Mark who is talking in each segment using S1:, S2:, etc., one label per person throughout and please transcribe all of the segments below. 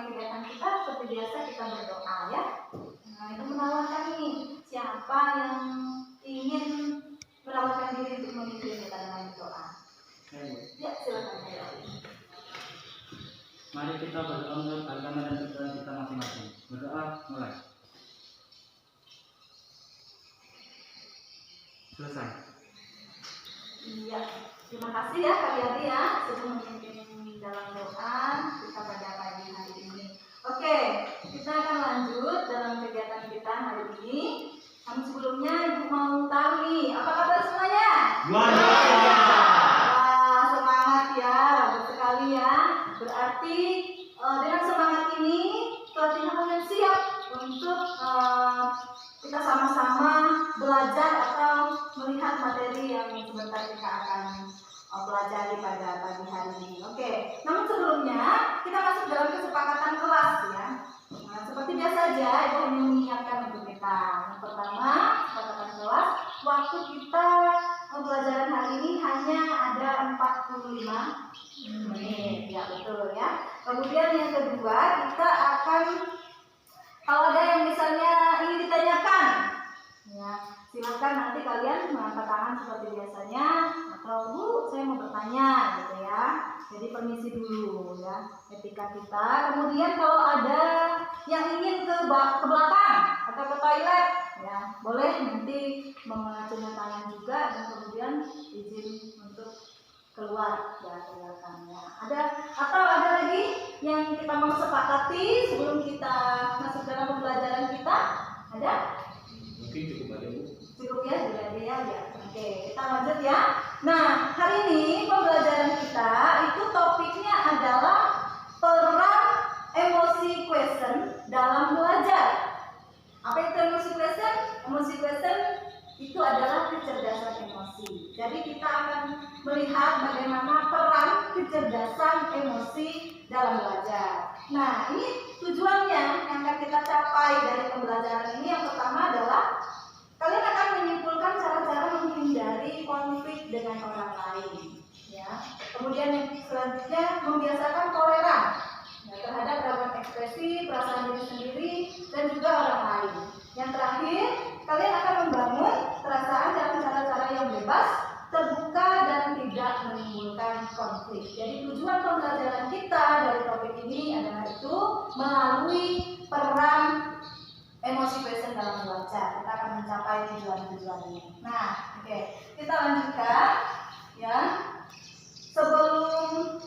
S1: memulai kegiatan kita seperti biasa kita berdoa ya. Nah, itu menawarkan nih siapa yang ingin menawarkan diri untuk memimpin kita dengan doa. Ya, silakan ya.
S2: Mari kita berdoa menurut agama dan kepercayaan kita masing-masing. Berdoa mulai. Selesai.
S1: Iya, terima kasih ya Kak Yadi ya sudah memimpin dalam doa kita pada pagi hari ini. Oke, kita akan lanjut dalam kegiatan kita hari ini. Namun sebelumnya Ibu mau tahu nih, apa kabar semuanya?
S2: Luar biasa.
S1: Wah, semangat ya, bagus sekali ya. Berarti dengan semangat ini artinya kalian siap untuk kita sama-sama belajar atau melihat materi yang sebentar kita akan pelajari pada pagi hari ini. Oke, namun sebelumnya kita masuk dalam kesepakatan kelas ya. Nah, seperti biasa aja, Ibu hanya mengingatkan untuk kita. Yang pertama, kesepakatan kelas, waktu kita pembelajaran hari ini hanya ada 45 menit. Ya, betul ya. Kemudian yang kedua, kita akan kalau ada yang misalnya ingin ditanyakan, ya silakan nanti kalian mengangkat tangan seperti biasanya atau Bu, saya mau bertanya gitu ya. Jadi permisi dulu ya ketika kita. Kemudian kalau ada yang ingin ke belakang atau ke toilet, ya boleh nanti mengacungkan tangan juga dan kemudian izin untuk keluar ya kelihatannya. Ada lagi yang kita mau sepakati sebelum kita masuk dalam pembelajaran kita? Ada?
S2: Mungkin cukup aja Bu.
S1: Cukup ya, juga ada ya. Oke, kita lanjut ya. Nah, hari ini pembelajaran kita itu topiknya adalah peran emosi question dalam belajar. Apa itu emosi question? Emosi question itu adalah kecerdasan emosi. Jadi kita akan melihat bagaimana peran kecerdasan emosi dalam belajar. Nah, ini tujuannya yang akan kita capai dari pembelajaran ini. Yang pertama adalah kalian akan menyimpulkan cara-cara menghindari konflik dengan orang lain. Ya. Kemudian yang selanjutnya membiasakan toleran ya, terhadap ragam ekspresi, perasaan diri sendiri dan juga orang lain. Yang terakhir, kalian akan membangun perasaan dalam cara-cara yang bebas, terbuka dan tidak menimbulkan konflik. Jadi tujuan pembelajaran kita dari topik ini adalah itu melalui peran emosi question dalam belajar. Kita akan mencapai tujuan-tujuan ini. Nah, oke, kita lanjutkan ya. Sebelum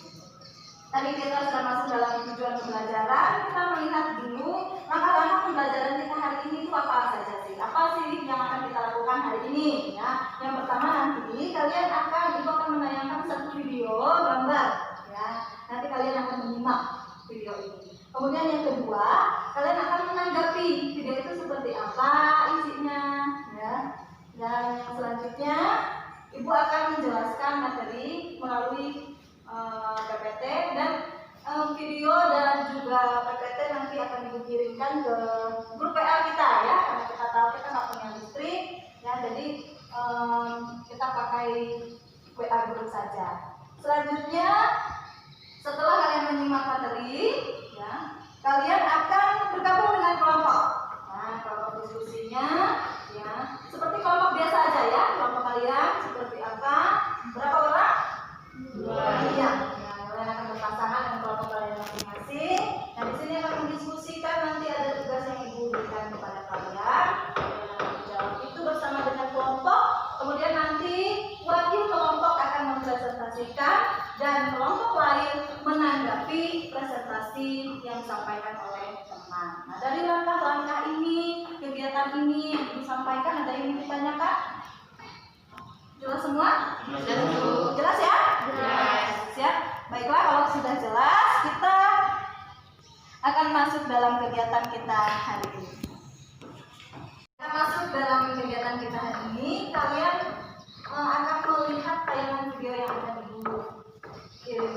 S1: tadi kita sudah masuk dalam tujuan pembelajaran, kita melihat dulu langkah-langkah pembelajaran kita hari ini itu apa saja sih? Apa sih yang akan kita lakukan hari ini? Ya, yang pertama nanti kalian Ibu akan menayangkan satu video gambar. Ya, nanti kalian akan menyimak video ini. Kemudian yang kedua, kalian akan menanggapi video itu seperti apa isinya. Ya, dan yang selanjutnya Ibu akan menjelaskan materi melalui PPT dan video dan juga PPT nanti akan dikirimkan ke grup WA kita ya, karena kita tahu kita nggak punya listrik ya, jadi kita pakai WA grup saja. Selanjutnya setelah kalian menyimak materi ya, kalian akan bergabung dengan kelompok. Nah, kelompok diskusinya ya seperti kelompok biasa aja ya. Kelompok kalian seperti apa? Berapa orang? 2. Iya. Nah, kalian akan berpasangan dengan kelompok kalian masing-masing. Nah, di sini akan mendiskusikan, nanti ada tugas yang Ibu berikan kepada kalian. Kalian akan menjawab itu bersama dengan kelompok. Kemudian nanti wakil kelompok akan mempresentasikan dan kelompok lain menanggapi presentasi yang disampaikan oleh teman. Nah, dari langkah-langkah ini, kegiatan ini yang disampaikan, ada yang ingin ditanyakan? Jelas semua? Jelas ya? Jelas. Siap? Baiklah, kalau sudah jelas, kita akan masuk dalam kegiatan kita hari ini. Kita masuk dalam kegiatan kita hari ini, kalian akan melihat tayangan video yang akan Ibu kirim.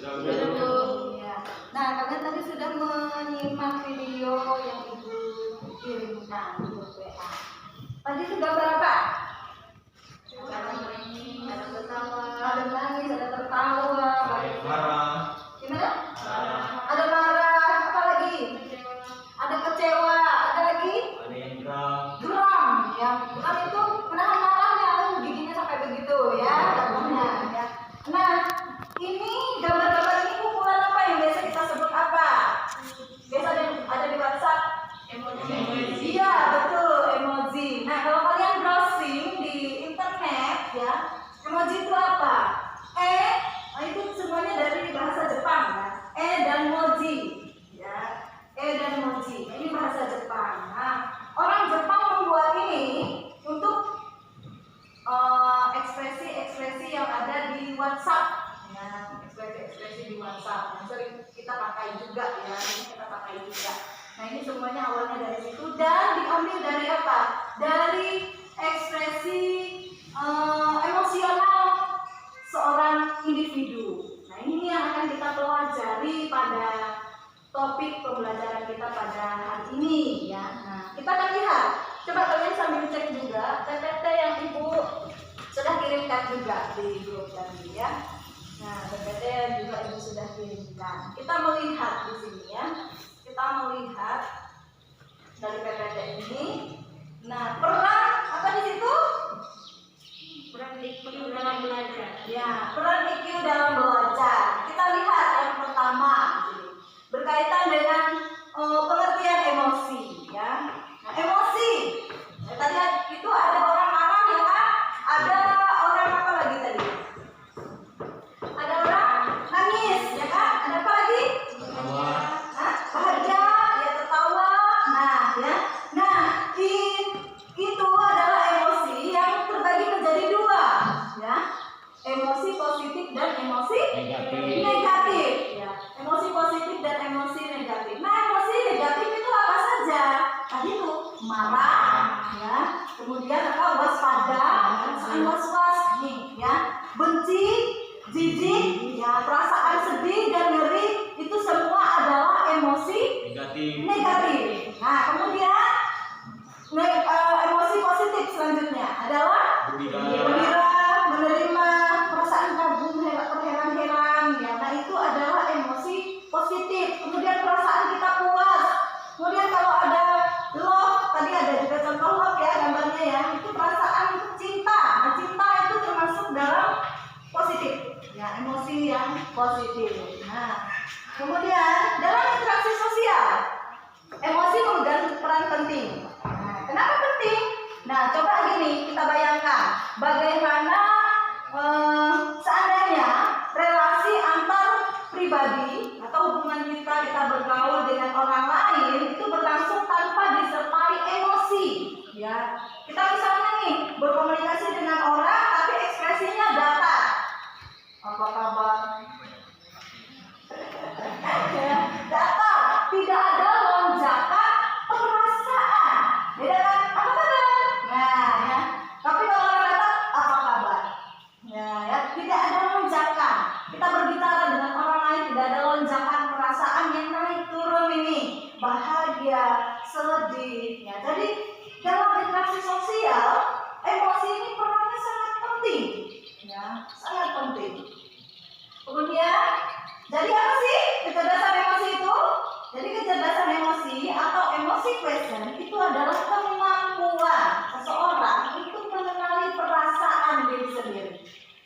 S1: Ya. Nah, kalian tadi sudah menyimak video yang Ibu kirimkan di grup WA. Tadi sudah berapa? Ada nangis, ada tertawa, gimana? Ada marah, apa lagi? Ada kecewa, ada lagi? Geram, ya. Geram itu menahan marahnya, giginya sampai begitu, ya, contohnya, ya. Nah, ini gambar-gambar ini kumpulan apa yang biasa kita sebut apa? Biasa ada di WhatsApp. Emoji. Iya, betul, emoji. Nah, kalau kalian browsing di internet, ya, emoji itu apa? Itu semuanya dari bahasa Jepang, ya. Dan moji, ya. Dan moji. Ini bahasa Jepang. Nah, orang Jepang membuat ini untuk ekspresi-ekspresi yang ada di WhatsApp, ya, ekspresi-ekspresi di WhatsApp yang sering kita pakai juga, ya, ini kita pakai juga. Nah, ini semuanya awalnya dari situ dan diambil dari apa? Dari ekspresi emosional seorang individu. Nah, ini yang akan kita pelajari pada topik pembelajaran kita pada hari ini, ya. Nah, kita akan lihat. Coba kalian sambil cek juga PPT yang Ibu sudah kirimkan juga di grup tadi, ya. Nah, PPT yang juga Ibu sudah kirimkan. Kita melihat di sini, ya. Kita melihat dari PPT ini. Nah, peran apa di situ? Peran IQ dalam belajar. Ya, peran IQ dalam belajar. Kita lihat yang pertama, berkaitan dengan pengertian emosi, ya. Nah, emosi. Ya, tadi itu ada orang marah, ya kan? Ada orang apa lagi tadi? Ada orang nangis, ya kan? Ada apa lagi? Bahagia, ya, tertawa. Nah, ya. Nah, itu adalah emosi yang terbagi menjadi dua, ya. Emosi positif dan emosi negatif, ya. Emosi positif dan emosi negatif. Nah, emosi negatif itu apa saja? Tadi itu marah, ya. Kemudian apa? Waspada, perasaan was-was, nih, ya. Benci, jijik, ya. Perasaan sedih dan ngeri itu semua adalah emosi negatif. Nah, kemudian emosi positif selanjutnya adalah gembira, menerima, perasaan kagum, terheran-heran, ya. Nah, itu adalah emosi positif. Kemudian perasaan kita puas. Kemudian kalau ada love, tadi ada juga contoh love, ya, gambarnya, ya. Itu perasaan cinta. Nah, cinta itu termasuk dalam positif, ya, emosi yang positif. Nah, kemudian dalam interaksi sosial, emosi memegang peran penting. Nah, kenapa penting? Nah, coba gini kita bayangkan bagaimana seandainya relasi antar pribadi atau hubungan kita bergaul dengan orang lain itu berlangsung tanpa disertai emosi, ya. Kita misalnya nih berkomunikasi dengan orang tapi ekspresinya datar. Apa kabar? Ya, datar, tidak ada lonjakan perasaan. Beda kan? Apa kabar? Nah, ya. Tapi kalau orang datar, apa kabar? Ya, tidak ada lonjakan. Kita berbicara dengan orang lain tidak ada lonjakan perasaan yang naik turun ini, bahagia, sedih, ya. Jadi dalam interaksi sosial, emosi ini perannya sangat penting, ya, sangat penting. Kemudian, jadi apa sih kecerdasan emosi itu? Jadi kecerdasan emosi atau emosi quotient itu adalah kemampuan seseorang itu mengenali perasaan diri sendiri.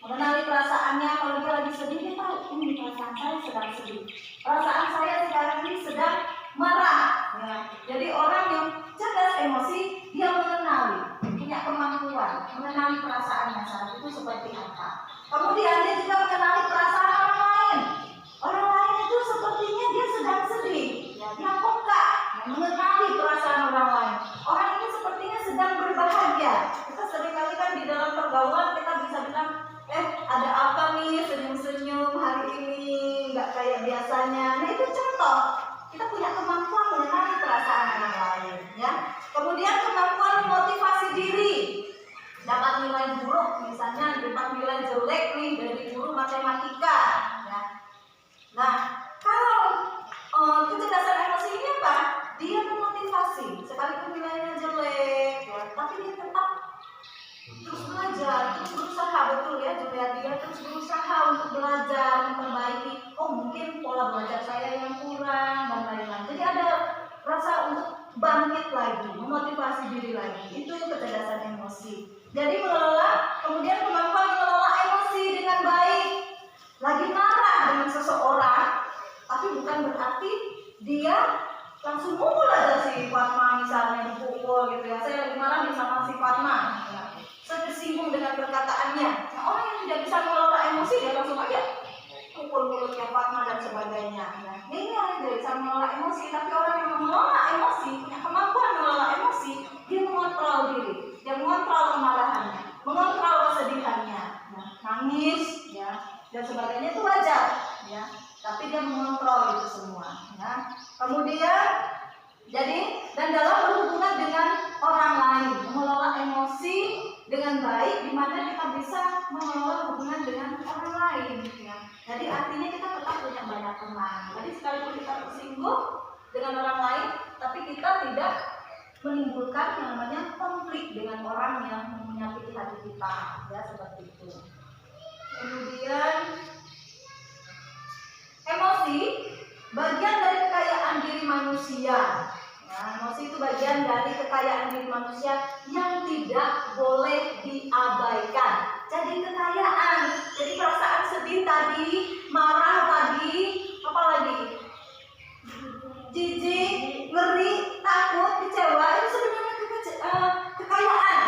S1: Mengenali perasaannya, kalau dia lagi sedih, dia tahu ini perasaan saya sedang sedih. Perasaan saya sekarang ini sedang marah. Ya. Jadi orang yang cerdas emosi, dia mengenali, punya kemampuan mengenali perasaannya saat itu seperti apa. Kemudian dia juga mengenali perasaan orang lain. Orang lain itu sepertinya dia sedang sedih, ya, dia peka, ya, mengenali perasaan orang lain. Orang ini sepertinya sedang berbahagia. Kita seringkali kan di dalam pergaulan kita bisa bilang, ada apa nih, senyum-senyum hari ini, nggak kayak biasanya. Nah, itu contoh. Kita punya kemampuan mengenali perasaan orang lain, ya. Kemudian kemampuan memotivasi diri. Dapat nilai buruk, misalnya dapat nilai jelek nih dari guru matematika, ya. Jadi kemudian kemampuan mengelola emosi dengan baik. Lagi marah dengan seseorang, tapi bukan berarti dia langsung mukul aja si Fatma, misalnya dipukul gitu ya. Saya lagi marah nih sama si Fatma, ya. Saya tersinggung dengan perkataannya. Nah, orang yang tidak bisa mengelola emosi, dia langsung aja pukul mulutnya Fatma dan sebagainya. Ya. Ini yang tidak bisa mengelola emosi, tapi orang yang mengelola emosi, punya kemampuan mengelola emosi, dia mengontrol diri, dia mengontrol kemarahannya, mengontrol kesedihannya, ya. Nangis, ya, dan sebagainya itu wajar, ya. Tapi dia mengontrol itu semua, ya. Kemudian dan dalam berhubungan dengan orang lain, mengelola emosi dengan baik, di mana kita bisa mengelola hubungan dengan orang lain, ya. Jadi artinya kita tetap punya banyak teman. Jadi sekalipun kita tersinggung dengan orang lain, tapi kita tidak menimbulkan yang namanya konflik dengan orang yang menyakiti hati kita, ya, seperti itu. Kemudian emosi bagian dari kekayaan diri manusia. Nah, emosi itu bagian dari kekayaan diri manusia yang tidak boleh diabaikan. Jadi kekayaan, jadi perasaan sedih tadi, marah tadi, apa lagi? Jijik, ngeri, takut, kecewa, itu sebenarnya kekayaan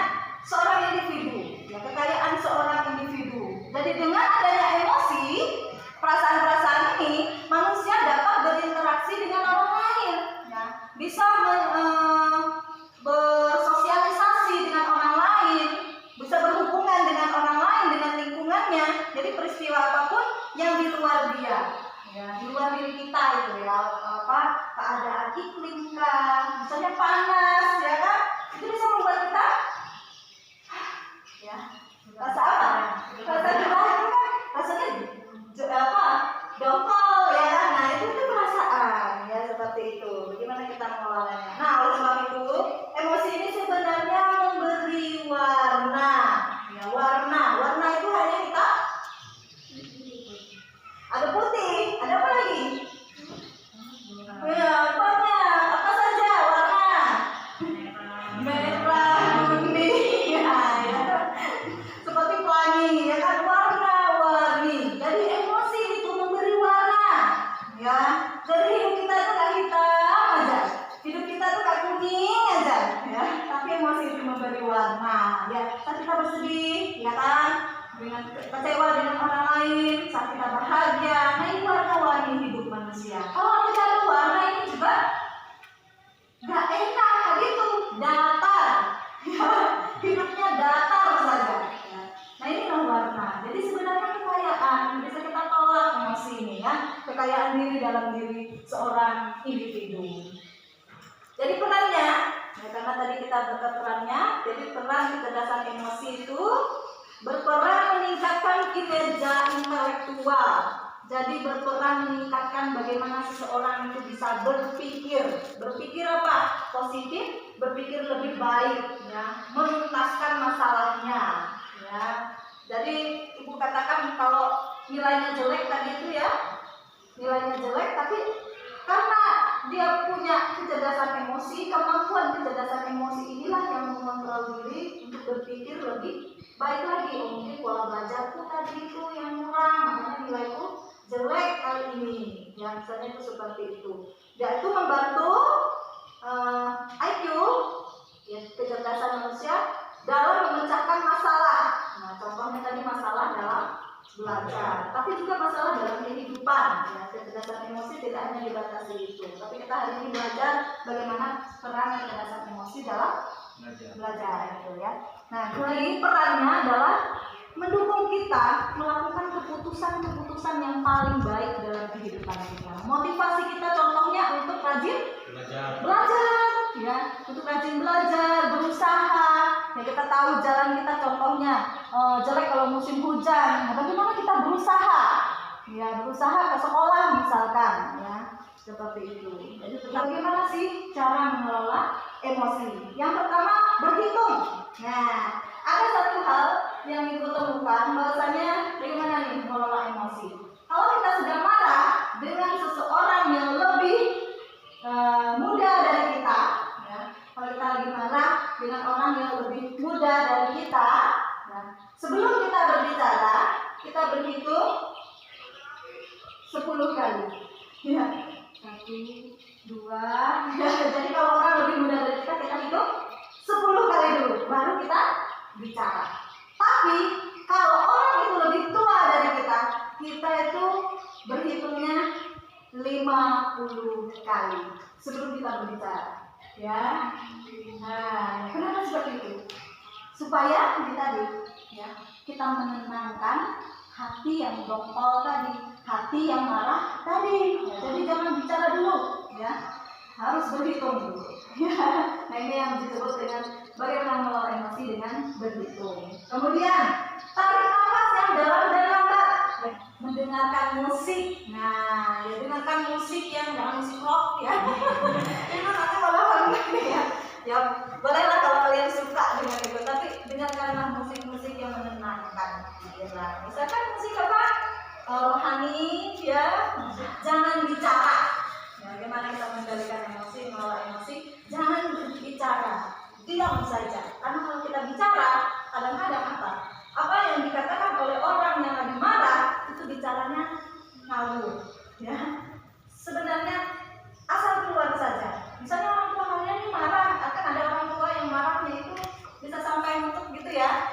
S1: seorang individu, ya, kekayaan seorang individu. Jadi dengan adanya emosi, perasaan-perasaan ini, manusia dapat berinteraksi dengan orang lain, ya. Bisa bersosialisasi dengan orang lain, bisa berhubungan dengan orang lain, dengan lingkungannya. Jadi peristiwa apapun yang di luar dia, ya, di luar diri kita itu, ya, keadaan iklim kah, misalnya panas, ya kan, itu bisa membuat kita ya rasa apa? Rasa gerah kan, rasanya dongkol, ya kan. Nah, itu perasaan, ya, seperti itu. Bagaimana kita mengelolanya? Nah, oleh sebab itu emosi ini sebenarnya memberi warna, ya, warna itu hanya hitam, ada putih, ada apa lagi? Ya, banyak. Apa saja warna? Merah, kuning, ya. Seperti pelangi, ya kan, warna-warni. Jadi emosi itu memberi warna, ya. Jadi hidup kita itu gak hitam aja, hidup kita itu gak kuning aja, ya. Tapi emosi itu memberi warna, ya. Saat kita bersedih, ya kan, dengan kecewa dengan orang lain, saat kita bahagia, nah ini warna-warni hidup manusia. Kalau tidak ada warna ini juga gak enak, gitu, datar, ya. Hidupnya datar saja, ya. Nah inilah warna. Jadi sebenarnya kekayaan bisa kita tolak emosi ini, ya, kekayaan diri dalam diri seorang individu. Jadi perannya, ya, karena tadi kita berkata perannya, jadi peran kecerdasan emosi itu berperan meningkatkan kinerja intelektual. Jadi berperan meningkatkan bagaimana seseorang itu bisa berpikir apa? Positif, berpikir lebih baik, ya, menuntaskan masalahnya, ya. Jadi ibu katakan kalau nilainya jelek tadi itu, ya, nilainya jelek, tapi karena dia punya kecerdasan emosi, kemampuan kecerdasan emosi inilah yang mengontrol diri untuk berpikir lebih baik lagi. Oh, mungkin pola belajarku tadi itu yang kurang, makanya nilaiku jelek kali ini, ya, misalnya itu seperti itu. Ya, itu membantu IQ, ya, kecerdasan manusia dalam memecahkan masalah. Nah, contohnya tadi masalah dalam belajar, tapi juga masalah dalam kehidupan, ya. Kecerdasan emosi tidak hanya dibatasi itu, tapi kita hari ini belajar bagaimana peran kecerdasan emosi dalam belajar itu, ya. Nah, ini perannya adalah mendukung kita melakukan keputusan-keputusan yang paling baik dalam kehidupan kita. Motivasi kita contohnya untuk rajin belajar, ya, untuk rajin belajar, berusaha. Ya, kita tahu jalan kita contohnya jelek kalau musim hujan. Nah, bagaimana kita berusaha? Ya, berusaha ke sekolah misalkan, ya, seperti itu. Jadi bagaimana sih cara mengelola emosi? Yang pertama, berhitung. Nah, ada satu hal yang ibu temukan bahwasanya bagaimana nih mengelola emosi. Kalau kita sedang marah dengan seseorang yang lebih muda dari kita, ya, kalau kita lagi marah dengan orang yang lebih muda dari kita, 10 kali. Ya, 1, 2. Ya, jadi kalau orang lebih muda dari kita hitung 10 kali dulu, baru kita bicara. Tapi kalau orang itu lebih tua dari kita itu berhitungnya 50 kali sebelum kita berbicara. Ya, nah, kenapa seperti itu? Supaya kita menenangkan hati yang dongkol tadi, hati yang marah tadi. Ya, jadi jangan bicara dulu, ya, harus berhitung dulu. Ya, nah ini yang disebut dengan bagaimana mengelola emosi dengan berhitung. Kemudian tarik nafas yang dalam dan lambat. Mendengarkan musik. Nah, ya dengarkan musik yang jangan musik rock ya. Itu nanti malah ya. Ya bolehlah kalau kalian suka dengan itu, tapi dengarkanlah musik-musik yang menenangkan. Ya, misalkan musik apa? Rohani, ya. Jangan bicara. Ya, bagaimana kita mengendalikan emosi, mengelola emosi? Jangan berbicara, diam saja. Karena kalau kita bicara, kadang-kadang apa yang dikatakan oleh orang yang lagi marah itu bicaranya ngawur. Ya, sebenarnya asal keluar saja. Misalnya orang tua kalian ini marah, akan ada orang tua yang marahnya itu bisa sampai nutup gitu ya.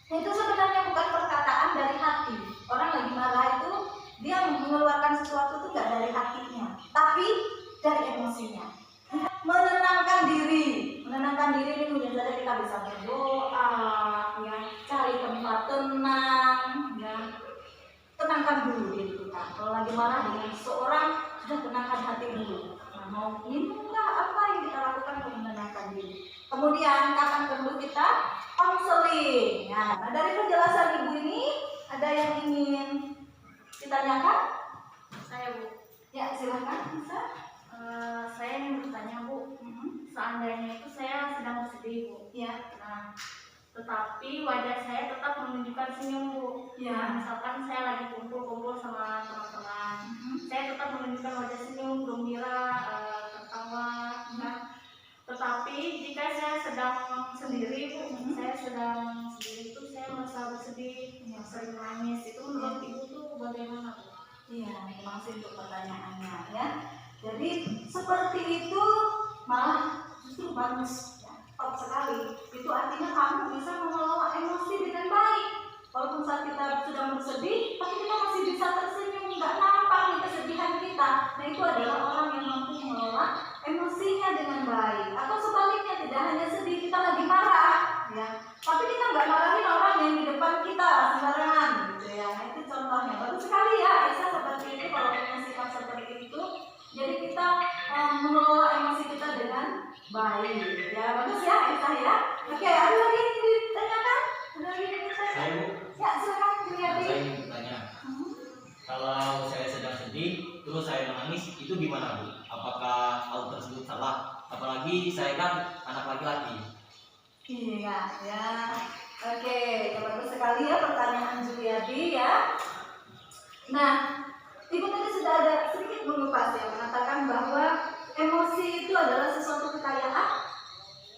S1: Itu sebenarnya bukan perkataan dari hati. Orang lagi marah itu dia mengeluarkan sesuatu itu nggak dari hatinya, tapi dari emosinya. Menenangkan diri ini mungkin saja kita bisa berdoa, ya, cari tempat tenang, ya. Tenangkan dulu diri kita. Kalau lagi marah dengan seseorang, sudah tenangkan hati dulu. Nah, mau minumkah apa yang kita lakukan untuk menenangkan diri. Kemudian kapan perlu kita konseling. Nah, dari penjelasan ibu ini ada yang ingin ditanyakan?
S3: Saya, Bu.
S1: Ya, silakan bisa.
S3: Saya ingin bertanya, Bu. Seandainya itu saya sedang bersedih, Bu.
S1: Ya.
S3: Nah, tetapi wajah saya tetap menunjukkan senyum, Bu.
S1: Ya.
S3: Nah, misalkan saya lagi kumpul-kumpul sama teman-teman, saya tetap menunjukkan wajah senyum, gembira, tertawa. Nah, tetapi jika saya sedang sendiri, Bu, saya sedang sendiri itu saya merasa bersedih, sering nangis. Itu menurut Ibu tuh bagaimana, Bu?
S1: Iya, terima kasih untuk pertanyaannya ya. Jadi seperti itu malah justru bagus, ya, top sekali. Itu artinya kamu bisa mengelola emosi dengan baik. Walaupun saat kita sedang bersedih, tapi kita masih bisa tersenyum, nggak nampak nih kesedihan kita. Nah itu adalah orang yang mampu mengelola emosinya dengan baik. Atau sebaliknya, tidak hanya sedih, kita lagi marah, ya, tapi kita nggak marahin orang yang di depan kita sembarangan, gitu ya. Nah, itu contohnya bagus sekali ya, Aisyah seperti itu. Kalau punya sifat seperti itu, jadi kita mengelola emosi kita dengan baik. Ya bagus ya Aisyah ya. Oke, ada lagi yang ditanyakan? Ada lagi yang ditanyakan?
S2: Saya, Bu.
S1: Ya silakan Juliati.
S2: Saya ingin bertanya. Kalau saya sedang sedih, terus saya menangis, itu gimana, Bu? Apakah hal tersebut salah? Apalagi saya kan anak laki-laki.
S1: Iya, ya. Oke, bagus sekali ya pertanyaan Juliati ya. Nah, Ibu tadi sudah ada sedikit mengupas ya, mengatakan bahwa emosi itu adalah sesuatu kekayaan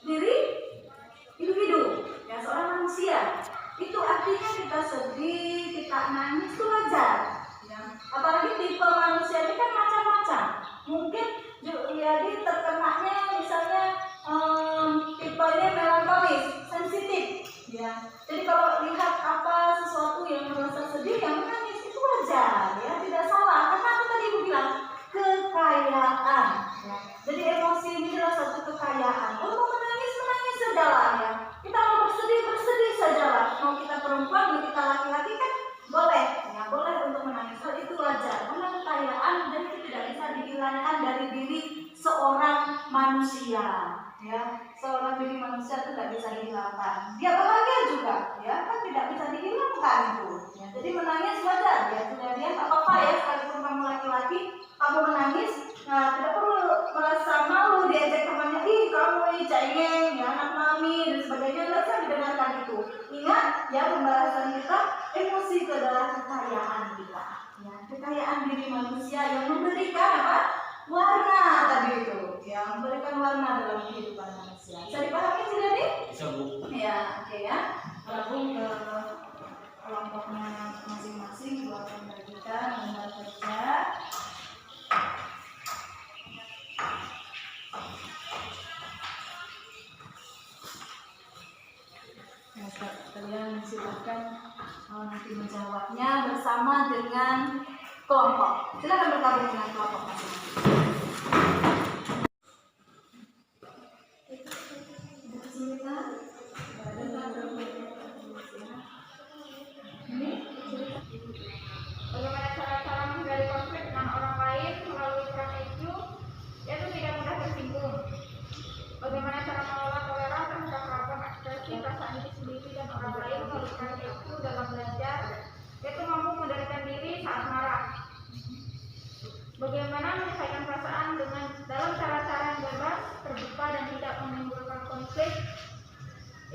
S1: diri individu, ya, seorang manusia. Itu artinya kita sedih, kita nangis itu wajar. Ya. Apalagi tipe manusia ini kan macam-macam. Mungkin jadi terkenanya misalnya tipenya melankolis, sensitif. Ya. Jadi kalau lihat apa sesuatu yang merasa sedih, yang menangis itu wajar, ya, tidak salah. Karena apa tadi Ibu bilang kekayaan. Ya. Jadi emosi ini adalah satu kekayaan. Kalau mau menangis, menangis sajalah ya. Kita mau bersedih, bersedih sajalah. Mau kita perempuan, mau kita laki-laki kan boleh, ya, boleh untuk menangis. Hal itu wajar. Karena kekayaan dan itu tidak bisa dihilangkan dari diri seorang manusia. Ya, seorang diri manusia itu tidak bisa dihilangkan. Dia bahagia juga, ya, kan tidak bisa dihilangkan itu. Ya, jadi menangis wajar, ya. Sudah lihat apa-apa ya, sekalipun kamu laki-laki, kamu menangis, nah tidak perlu merasa malu diajak temannya, ih kamu ini cengeng, ya, anak mami dan sebagainya. Tidak usah didengarkan itu. Ingat, ya, pembahasan kita, emosi itu adalah kekayaan kita, ya, kekayaan diri manusia yang memberikan apa? Warna tadi itu, ya, memberikan warna dalam kehidupan manusia. Bisa dipahami tidak nih?
S2: Bisa, Bu.
S1: Ya, oke ya. Gabung ke kelompoknya masing-masing buat pembagian, kerja. Kalian silakan nanti menjawabnya bersama dengan kelompok. Silakan bergabung dengan kelompok masing-masing.
S3: Bagaimana cara-cara menghindari konflik dengan orang lain melalui peran EQ, yaitu tidak mudah tersinggung. Bagaimana cara mengelola toleran terhadap ragam ekspresi perasaan diri sendiri dan orang lain melalui peran EQ dalam belajar, yaitu mampu mengendalikan diri saat marah. Bagaimana menyelesaikan perasaan dalam cara-cara yang bebas, terbuka dan tidak menimbulkan konflik,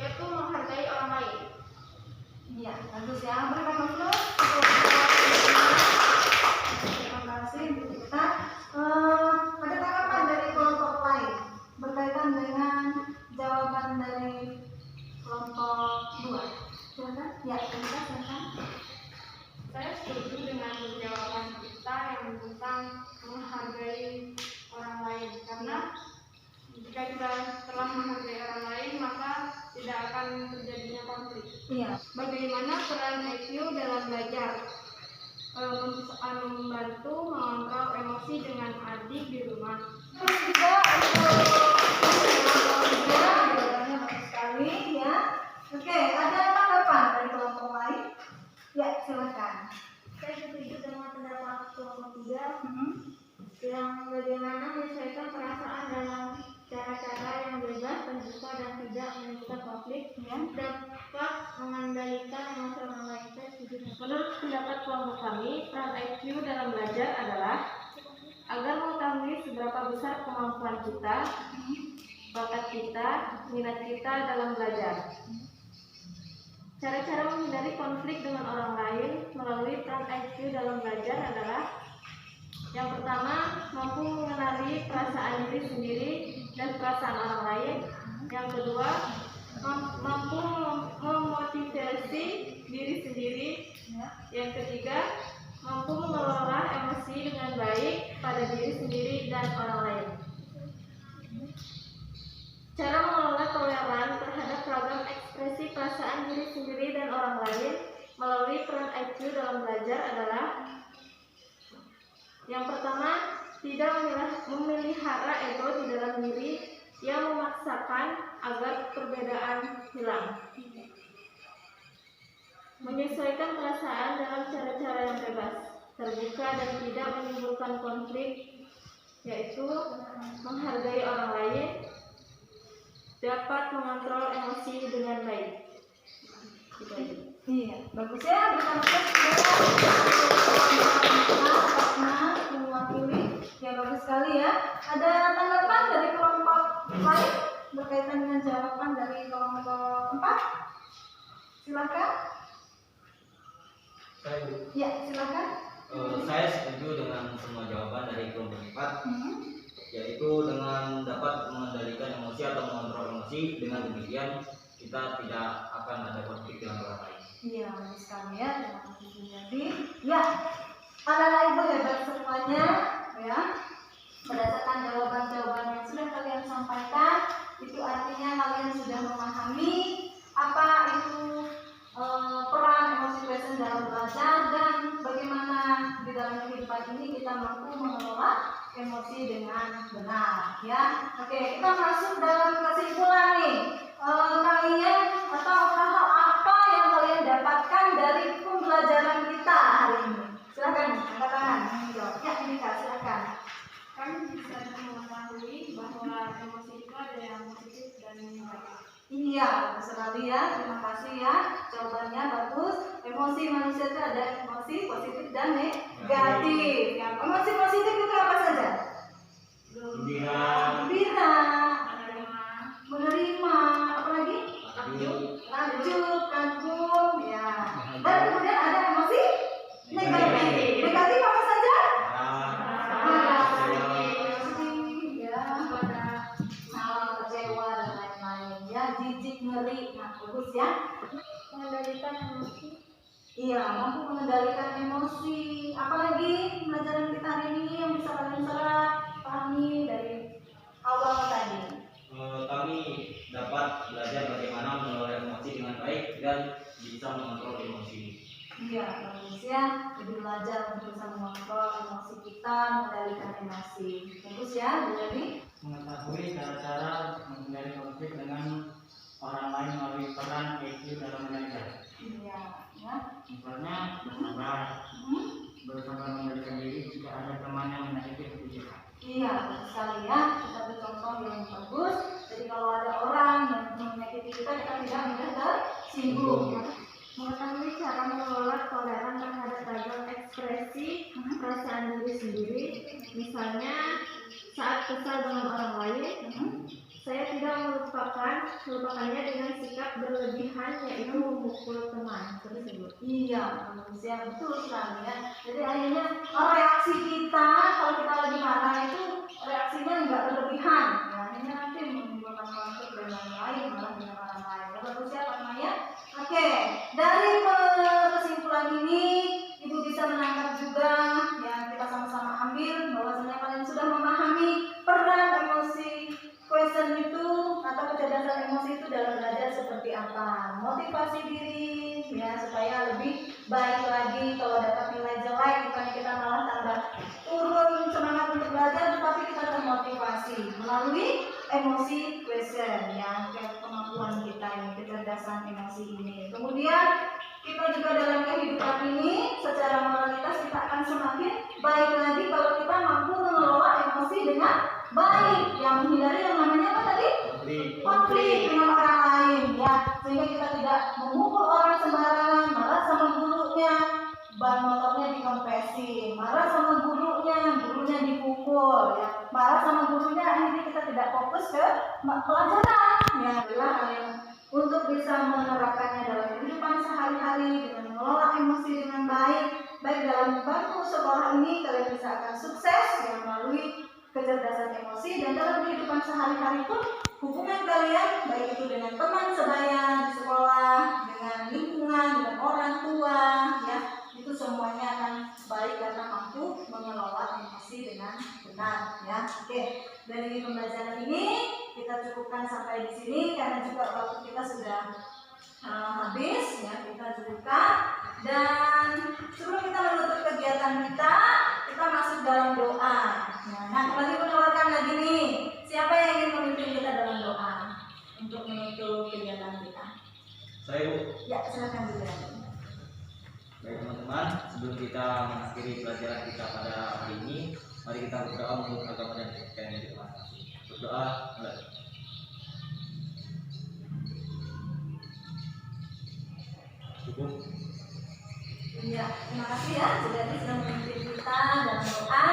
S3: yaitu menghargai orang lain.
S1: Iya, bagus ya. Berikan dulu. Terima kasih Bu Kita. Ada tanggapan dari kelompok lain berkaitan dengan jawaban dari kelompok 2. Silakan. Ya, silakan.
S3: Saya setuju dengan jawaban kita yang tentang menghargai orang lain, karena jika kita telah menghargai orang lain maka tidak akan terjadinya konflik.
S1: Iya.
S3: Bagaimana peran EQ dalam belajar? Membantu mengontrol emosi dengan adik di rumah.
S1: Terus juga untuk jawabannya bagus sekali ya. Oke, ada tanggapan dari kelompok lain? Ya, silakan.
S3: Saya setuju dengan pendapat kelompok 3 yang bagaimana menyelesaikan perasaan dalam cara-cara yang bebas, terbuka dan tidak menimbulkan konflik, dapat mengendalikan emosi orang lain. Saya setuju. Menurut pendapat kelompok kami, peran IQ dalam belajar adalah agar mengetahui seberapa besar kemampuan kita, bakat kita, minat kita dalam belajar. Cara-cara menghindari konflik dengan orang lain melalui peran IQ dalam belajar adalah: yang pertama, mampu mengenali perasaan diri sendiri dan perasaan orang lain. Yang kedua, mampu memotivasi diri sendiri. Yang ketiga, mampu mengelola emosi dengan baik pada diri sendiri dan orang lain. Cara mengelola toleran terhadap ragam ekspresi perasaan diri sendiri dan orang lain melalui peran IQ dalam belajar adalah: yang pertama, tidak memelihara ego di dalam diri yang memaksakan agar perbedaan hilang. Menyesuaikan perasaan dalam cara-cara yang bebas, terbuka dan tidak menimbulkan konflik, yaitu menghargai orang lain, dapat mengontrol emosi dengan baik.
S1: Iya, bagus ya. Mewakili, ya bagus sekali ya. Ada tanggapan dari kelompok lain berkaitan dengan jawaban dari kelompok 4? Silakan. Ya, silakan.
S2: Saya setuju dengan semua jawaban dari kelompok 4, yaitu dengan dapat mengendalikan emosi atau mengontrol emosi. Dengan demikian kita tidak akan ada konflik dengan orang lain.
S1: Iya, bagus sekali ya. Terima kasih Bu Yadi. Ya, anak-anak ibu hebat semuanya ya. Berdasarkan jawaban-jawaban yang sudah kalian sampaikan, itu artinya kalian sudah memahami apa itu peran emosi present dalam belajar dan bagaimana di dalam kehidupan ini kita mampu mengelola emosi dengan benar ya. Oke, kita masuk dalam kesimpulan nih. Kalian atau hal apa yang kalian dapatkan dari pembelajaran kita hari ini? Silakan, angkat tangan. Ya, ini Kak, silakan.
S3: Kami bisa mengetahui bahwa emosi itu ada yang positif dan yang negatif.
S1: Iya, bagus sekali ya. Terima kasih ya. Jawabannya bagus. Emosi manusia itu ada emosi positif dan negatif. Yang emosi positif itu apa saja?
S2: Gembira,
S1: menerima, apa lagi? Takjub, kagum, ya. Dan kemudian ada emosi negatif. Negatif apa saja? Kecewa dan lain-lain. Ya, jijik, ngeri. Nah, bagus ya.
S3: Mengendalikan emosi.
S1: Iya, mampu mengendalikan emosi. Apalagi pelajaran kita hari ini yang bisa kalian pahami dari awal tadi.
S2: kami dapat belajar bagaimana mengelola emosi dengan baik dan bisa mengontrol emosi.
S1: Iya, manusia lebih belajar untuk bisa mengontrol emosi kita, mengendalikan emosi. Bagus ya, Bu Dewi?
S4: Mengetahui cara-cara menghindari konflik dengan orang lain melalui peran EQ dalam belajar.
S1: Iya, ya.
S4: Misalnya bersabar, bersabar mengendalikan diri jika ada teman yang menyakiti hati kita.
S1: Iya, bagus sekali ya. Kita beri contoh yang bagus. Jadi kalau ada orang yang menyakiti kita tidak mudah tersinggung.
S5: Mengetahui cara mengelola toleran terhadap ragam ekspresi perasaan diri sendiri, misalnya saat kesal dengan orang lain, saya tidak melupakannya dengan sikap berlebihan, yaitu memukul teman tersebut.
S1: Iya, manusia betul sekali ya. Jadi akhirnya reaksi kita kalau kita lagi marah itu reaksinya nggak berlebihan. Ya, akhirnya nanti menimbulkan konflik dengan yang lain, malah dengan orang lain. Ya, bagus ya Pak Maya. Oke, dari kesimpulan ini Ibu bisa menangkap juga yang kita sama-sama ambil bahwasanya kalian sudah memahami peran emosi question itu atau kecerdasan emosi itu dalam belajar seperti apa, motivasi diri ya supaya lebih baik lagi. Kalau dapat nilai jelek bukannya kita malah tambah turun semangat untuk belajar, tetapi kita termotivasi melalui emosi question ya, kemampuan kita ini, kecerdasan emosi ini. Kemudian kita juga dalam kehidupan ini secara moralitas kita akan semakin baik lagi kalau kita mampu mengelola emosi dengan baik, yang menghindari yang namanya apa tadi? Konflik dengan orang lain ya, sehingga kita tidak memukul orang sembarangan, marah sama gurunya, ban motornya dikempesin, marah sama gurunya dipukul ya, marah sama gurunya, akhirnya kita tidak fokus ke pelajaran ya. Adalah hal yang untuk bisa menerapkannya dalam kehidupan sehari-hari dengan mengelola emosi dengan baik dalam bangku sekolah ini, kalian bisa akan sukses ya melalui kecerdasan emosi, dan dalam kehidupan sehari-hari pun hubungan kalian baik itu dengan teman sebaya di sekolah, dengan lingkungan, dengan orang tua ya, itu semuanya akan baik karena mampu mengelola emosi dengan benar ya. Oke, dari pembelajaran ini kita cukupkan sampai di sini karena juga waktu kita sudah habis ya, kita cukupkan. Dan sebelum kita menutup kegiatan kita masuk dalam doa. Nah, kembali menawarkan lagi nih, siapa yang ingin memimpin kita dalam doa untuk menutup kegiatan kita?
S2: Saya, Bu.
S1: Ya, silakan juga.
S2: Baik teman-teman, sebelum kita mengakhiri pelajaran kita pada hari ini, mari kita berdoa menurut agama dan kepercayaan yang kita masing-masing. Berdoa, mulai. Cukup.
S1: Ya, terima kasih ya sudah memimpin kita dalam doa.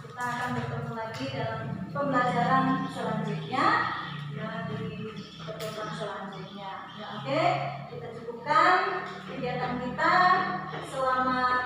S1: Kita akan bertemu lagi dalam pembelajaran selanjutnya ya, di pertemuan selanjutnya. Ya, oke, kita cukupkan kegiatan kita. Selamat